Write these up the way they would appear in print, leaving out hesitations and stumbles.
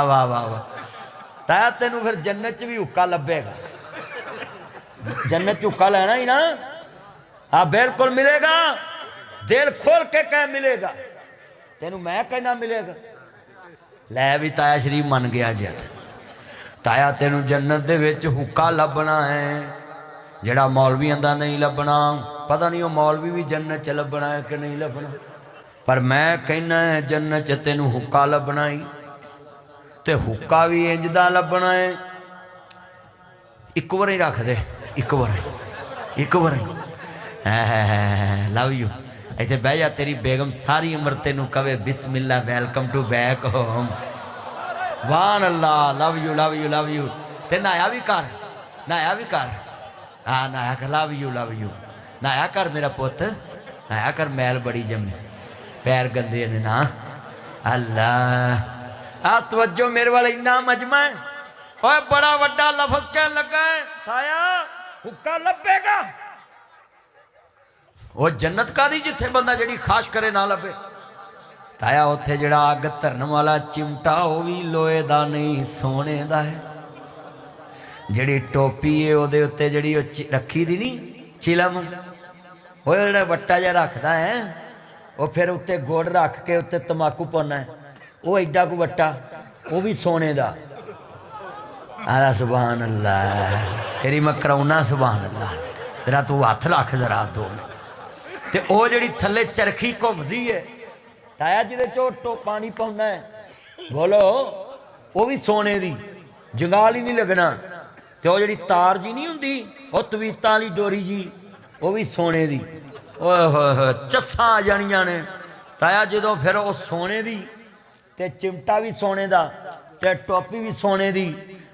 वाह वाह वाह। ताया तेनू फिर जन्नत च भी हुक्का लभेगा, जन्नत च हुक्का लेना ही ना। हाँ बिल्कुल मिलेगा, दिल खोल के कह मिलेगा तेनू, मैं कहना मिलेगा। लै भी ताया शरीफ मन गया जी। ताया तेनू जन्नत दे विच हुक्का लभना है जेड़ा मौलवियां दा नहीं लभना। पता नहीं वो मौलवी भी जन्नत च लभना है कि नहीं लभना, पर मैं कहना है जन्नत च तेनू हुक्का लभना ही। ते हुक्का भी इंज दा लभना है, एक बार ही रख दे, एक बार लव यू। इतने बह जा, तेरी बेगम सारी उम्र तेनू कवे बिस्मिल्ला वेलकम टू बैक होम। वाह Allah, love you love you love you. ते नहाया भी कर, नहाया भी कर। हाँ नहाया कर, लव यू नहाया कर मेरा पुत, नहाया कर, मैल बड़ी जमी, पैर गंदे ने ना। अल्लाह आ तवज्जो मेरे वाले, इन्ना मजमा है और बड़ा वड्डा लफज कह लगा है ताया हुक्का लभेगा। वो जन्नत का दी जिथे बंदा जड़ी खाश करे ना लभे। ताया उत्थे जड़ा अग धरन वाला चिमटा वो भी लोहे दा नहीं सोने दा है। जड़ी टोपी है ओदे उत्ते जड़ी रखी दी नहीं चिलम, वो जड़ा वट्टा जा रखदा है, वो फिर उत्ते गुड़ रख के उत्ते तमाकू पाना है, वो एडा को वट्टा वो भी सोने दा। आला सुभान अल्लाह, तेरी मैं कराउना सुभान अल्लाह। जरा तू हथ रख जरा दो, ते ओ जड़ी थले चरखी घुमदी है ताया जिदे चो पानी पाउना है, बोलो वो भी सोने दी, जंगाल ही नहीं लगना। ते ओ जड़ी तार जी नहीं हुंदी वो तवीतां वाली डोरी जी, वो भी सोने दी। ओए होए चस्सां आ जानियां ने ताया जदों, फिर वो सोने दी ते चिमटा भी सोने दा ते टोपी भी सोने दी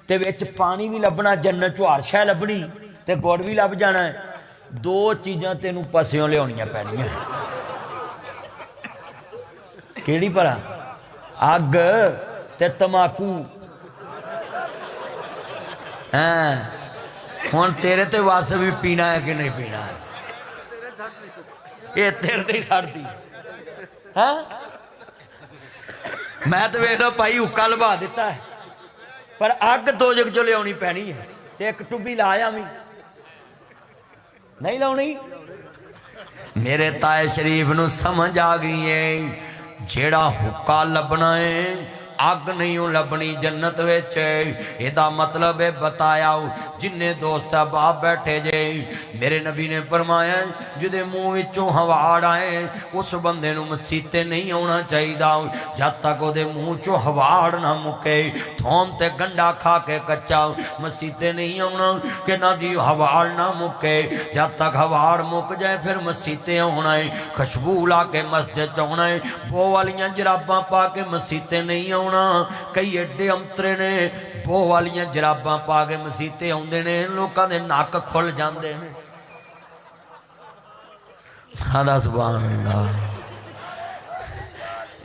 ते विच पानी भी लभना, जन्नत चों हर शै लभनी ते गुड़ भी लभ जाना है। दो चीज़ां तेनू पस्सियों लियाउणियां पैणियां। केड़ी भला? अग ते तमाकू। हाँ हुण तेरे ते वस भी पीना है कि नहीं पीना है, ये तेरे ते ही सड़ती। हाँ मैं तो वेख लो भाई हुक्का लभा दिता है, पर अग दोजख चो लियाउणी पैनी है ते एक टुब्बी लाया भी नहीं लाउणी। मेरे ताए शरीफ नू समझ आ गई है, जेड़ा हुक्का लभना है अग नहीं लभनी जन्नत विच। एदा मतलब है बताया जिन्ने दोस्त बाप बैठे जे, मेरे नबी ने फरमाया जिदे मुँह विचों हवाड़ आए उस बंदे नू मसीते नहीं आना चाहिए जब तक वो मुँह चों हवाड़ ना मुके। थोम ते गंडा खा के कच्चा मसीते नहीं आना कि ना जी हवाड़ ना मुके। जब तक हवाड़ मुक जाए फिर मसीते आना है। खुशबू ला के मस्जिद च आना है, बो वालियां जराबां पा के मसीते नहीं आना। कई एडे अंतरे ने बो वालियां जराबां पा के मसीते आउंदे ने, लोकां दे नक खुल जांदे ने। आदा सुभान अल्लाह।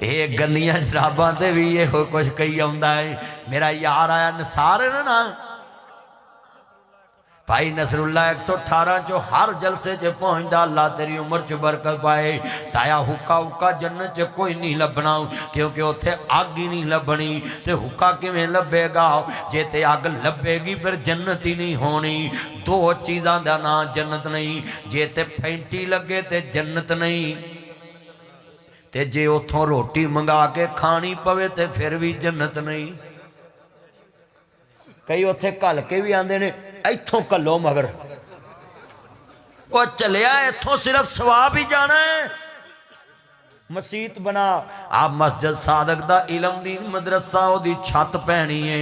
ये गंदियां जराबां ते भी ये कुछ कही आउंदा है। मेरा यार आया निसार है ना भाई नसरुल्ला 118 चो हर जलसे च पहुंचता। अल्लाह तेरी उम्र च बरकत पाए। ताया हुक्का हुक्का जन्नत च कोई नहीं लभना, क्योंकि उत्थे अग ही नहीं लभनी। ते हुक्का किवें लभेगा? जे ते अग लभेगी फिर जन्नत ही नहीं होनी। दो चीज़ां दा नाम जन्नत नहीं, जे ते फैंटी लगे ते जन्नत नहीं, ते जे उथों रोटी मंगा के खानी पवे ते फिर भी जन्नत नहीं। कई उत्थे घल के भी आंदे ने इथों घलो, मगर वो चलिया इथों सिर्फ सवाब ही जाना है। मसीत बना आप मस्जिद सादक दा इलम दी मदरसा ओदी छत पैनी है।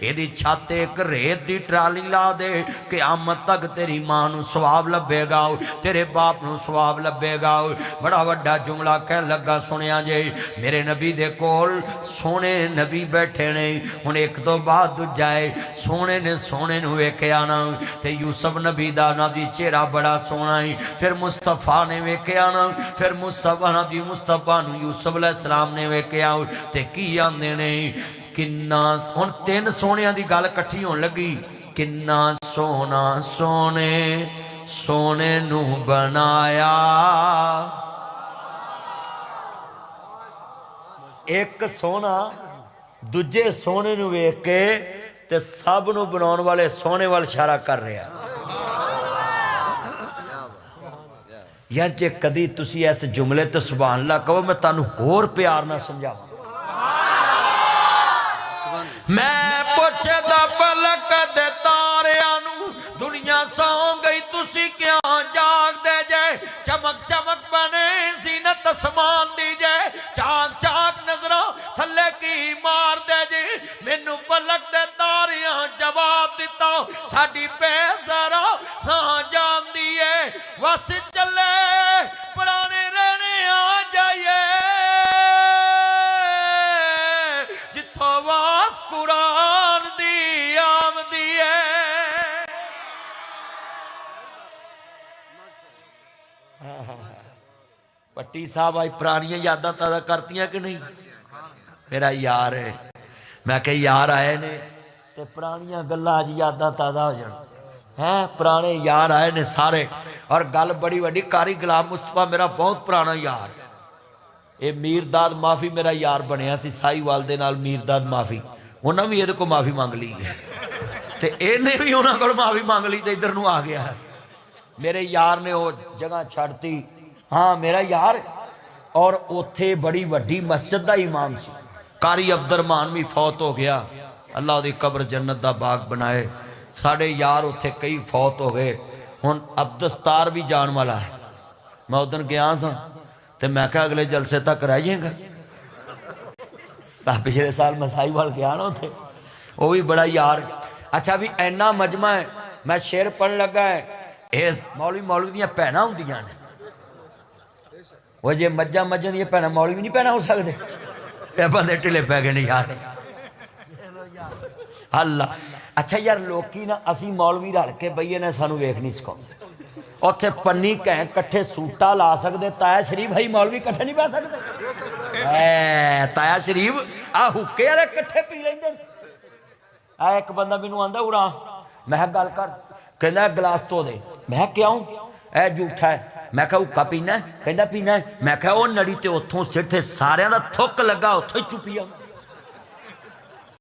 एदी छत एक रेत दी ट्राली ला दे, क़यामत तक तेरी मां नू सवाब लभेगा, तेरे बाप नू सवाब लभेगा। बड़ा वड्डा जुमला कह लगा सुनिया जे। मेरे नबी दे कोल सोने नबी बैठे ने, हुण एक तो बाद दूजा है। सोने ने सोने नू वेख्या ना, ते यूसुफ नबी दा नबी चेहरा बड़ा सोहना है। फिर मुस्तफा ने वेख्या ना, फिर मुस्तफा नबी मुस्तफा यूसुफ अलैहिस्सलाम ने वेख्या ते की आंदे ने किन्ना। हुण तीन सोहणियां दी गल इकट्ठी होण लगी। किन्ना सोहना सोने सोने नू बनाया, एक सोहना ਦੂਜੇ ਸੋਹਣੇ ਨੂੰ ਵੇਖ ਕੇ ਤੇ ਸਭ ਨੂੰ ਬਣਾਉਣ ਵਾਲੇ ਸੋਹਣੇ ਵੱਲ ਇਸ਼ਾਰਾ ਕਰ ਰਿਹਾ। ਯਾਰ ਜੇ ਕਦੀ ਤੁਸੀਂ ਇਸ ਜੁਮਲੇ ਤੇ ਸੁਭਾਨ ਅੱਲਾਹ ਕਹੋ, ਮੈਂ ਤੁਹਾਨੂੰ ਹੋਰ ਪਿਆਰ ਨਾਲ ਸਮਝਾਵਾਂ। ਮੈਂ ਪੁੱਛਦਾ ਪਲਕ ਦੇ ਤਾਰਿਆਂ ਨੂੰ, ਦੁਨੀਆ ਸੌਂ ਗਈ ਤੁਸੀਂ ਕਿਉਂ ਜਾਗਦੇ ਜੇ? ਚਮਕ ਚਮਕ ਬਣੇ ਜ਼ੀਨਤ ਅਸਮਾਨ ਦੀ ਜੇ, ਚਾਕ ਚਾਕ ਨਜ਼ਰਾਂ ਥੱਲੇ ਕੀ ਮਾਰਦੇ ਜੇ? ਮੈਨੂੰ ਪਲਕ ਦੇ ਤਾਰਿਆਂ ਜਵਾਬ ਦਿੱਤਾ, ਸਾਡੀ ਬੇਜ਼ਰਾ ਹਾਂ ਜਾਂਦੀ ਏ, ਵਸ ਚੱਲੇ ਪੁਰਾਣੇ ਰਹਿਣੇ ਆ ਜਾਈਏ, ਜਿੱਥੋਂ ਵਾਸ ਕੁਰਾਨ ਦੀ ਆਮਦੀ ਏ। ਪੱਟੀ ਸਾਹਿਬ ਅੱਜ ਪੁਰਾਣੀਆਂ ਯਾਦਾਂ ਤਾਜ਼ਾ ਕਰਤੀਆਂ ਕਿ ਨਹੀਂ? ਮੇਰਾ ਯਾਰ ਹੈ, ਮੈਂ ਕਿਹਾ ਯਾਰ ਆਏ ਨੇ ਤੇ ਪੁਰਾਣੀਆਂ ਗੱਲਾਂ ਅੱਜ ਯਾਦਾਂ ਤਾਜ਼ਾ ਹੋ ਜਾਣ। ਹੈ ਪੁਰਾਣੇ ਯਾਰ ਆਏ ਨੇ ਸਾਰੇ। ਔਰ ਗੱਲ ਬੜੀ ਵੱਡੀ, ਕਾਰੀ ਗੁਲਾਮ ਮੁਸਤਫਾ ਮੇਰਾ ਬਹੁਤ ਪੁਰਾਣਾ ਯਾਰ। ਇਹ ਮੀਰਦਾਦ ਮਾਫੀ ਮੇਰਾ ਯਾਰ ਬਣਿਆ ਸੀ ਸਾਈਵਾਲ ਦੇ ਨਾਲ। ਮੀਰਦਾਦ ਮਾਫੀ, ਉਹਨਾਂ ਵੀ ਇਹਦੇ ਕੋਲ ਮਾਫੀ ਮੰਗ ਲਈ ਹੈ ਤੇ ਇਹਨੇ ਵੀ ਉਹਨਾਂ ਕੋਲ ਮਾਫੀ ਮੰਗ ਲਈ ਤੇ ਇੱਧਰ ਨੂੰ ਆ ਗਿਆ। ਮੇਰੇ ਯਾਰ ਨੇ ਉਹ ਜਗ੍ਹਾ ਛੱਡਤੀ। ਹਾਂ ਮੇਰਾ ਯਾਰ। ਔਰ ਉੱਥੇ ਬੜੀ ਵੱਡੀ ਮਸਜਿਦ ਦਾ ਇਮਾਮ ਸੀ। ਕਾਰੀ ਅਬਦੁਰਰਹਿਮਾਨ ਵੀ ਫੌਤ ਹੋ ਗਿਆ, ਅੱਲਾਹ ਦੀ ਕਬਰ ਜन्नत ਦਾ ਬਾਗ ਬਣਾਏ। ਸਾਡੇ ਯਾਰ ਉੱਥੇ ਕਈ ਫੌਤ ਹੋ ਗਏ। ਹੁਣ ਅਬਦਸਤਾਰ ਵੀ ਜਾਣ ਵਾਲਾ ਹੈ। ਮੈਂ ਉਦੋਂ ਗਿਆ ਸਾਂ ਤੇ ਮੈਂ ਕਿਹਾ ਅਗਲੇ ਜਲਸੇ ਤੱਕ ਰਹਿ ਜਾਏਗਾ। ਤਾਂ ਪਿਛਲੇ ਸਾਲ ਮੈਂ ਸਾਈਵਾਲ ਗਿਆ ਨਾ, ਉੱਥੇ ਉਹ ਵੀ ਬੜਾ ਯਾਰ। ਅੱਛਾ ਵੀ ਇੰਨਾ ਮਜਮਾ ਹੈ। ਮੈਂ ਸ਼ੇਰ ਪੜ੍ਹਨ ਲੱਗਾ ਹੈ, ਇਸ ਮੌਲਵੀ ਦੀਆਂ ਭੈਣਾਂ ਹੁੰਦੀਆਂ ਨੇ। ਉਹ ਜੇ ਮੱਝਾਂ ਦੀਆਂ ਭੈਣਾਂ ਮੌਲਵੀ ਨਹੀਂ ਭੈਣਾਂ ਹੋ ਸਕਦੇ? ਇਹ ਬੰਦੇ ਢਿੱਲੇ ਪੈ ਗਏ ਨੇ ਯਾਰ। ਅੱਲਾ ਅੱਛਾ ਯਾਰ, ਲੋਕੀ ਨਾ ਅਸੀਂ ਮੌਲਵੀ ਰਲ ਕੇ ਬਈਏ ਨੇ ਸਾਨੂੰ ਵੇਖ ਨਹੀਂ ਸਿਖਾਉਂਦੇ। ਉੱਥੇ ਪੰਨੀ ਘੈਂ ਇਕੱਠੇ ਸੂਟਾ ਲਾ ਸਕਦੇ, ਤਾਇਆ ਸ਼ਰੀਫ ਹੈ ਮੌਲਵੀ ਇਕੱਠੇ ਨਹੀਂ ਬਹਿ ਸਕਦੇ। ਤਾਇਆ ਸ਼ਰੀਫ ਆ ਹੁੱਕੇ ਵਾਲੇ ਇਕੱਠੇ ਪੀ ਲੈਂਦੇ ਨੇ। ਆ ਇੱਕ ਬੰਦਾ ਮੈਨੂੰ ਆਂਦਾ ਉਰਾ, ਮੈਂ ਕਿਹਾ ਗੱਲ ਕਰ, ਕਹਿੰਦਾ ਗਲਾਸ ਧੋ ਦੇ। ਮੈਂ ਕਿਹਾ ਕਿਉਂ? ਇਹ ਝੂਠਾ ਹੈ। ਮੈਂ ਕਿਹਾ ਹੁੱਕਾ ਪੀਣਾ? ਕਹਿੰਦਾ ਪੀਣਾ। ਮੈਂ ਕਿਹਾ ਉਹ ਨੜੀ ਤੇ ਉੱਥੋਂ ਸਿੱਟੇ ਸਾਰਿਆਂ ਦਾ ਥੁੱਕ ਲੱਗਾ, ਉੱਥੋਂ ਹੀ ਚੁੱਪੀ ਆ।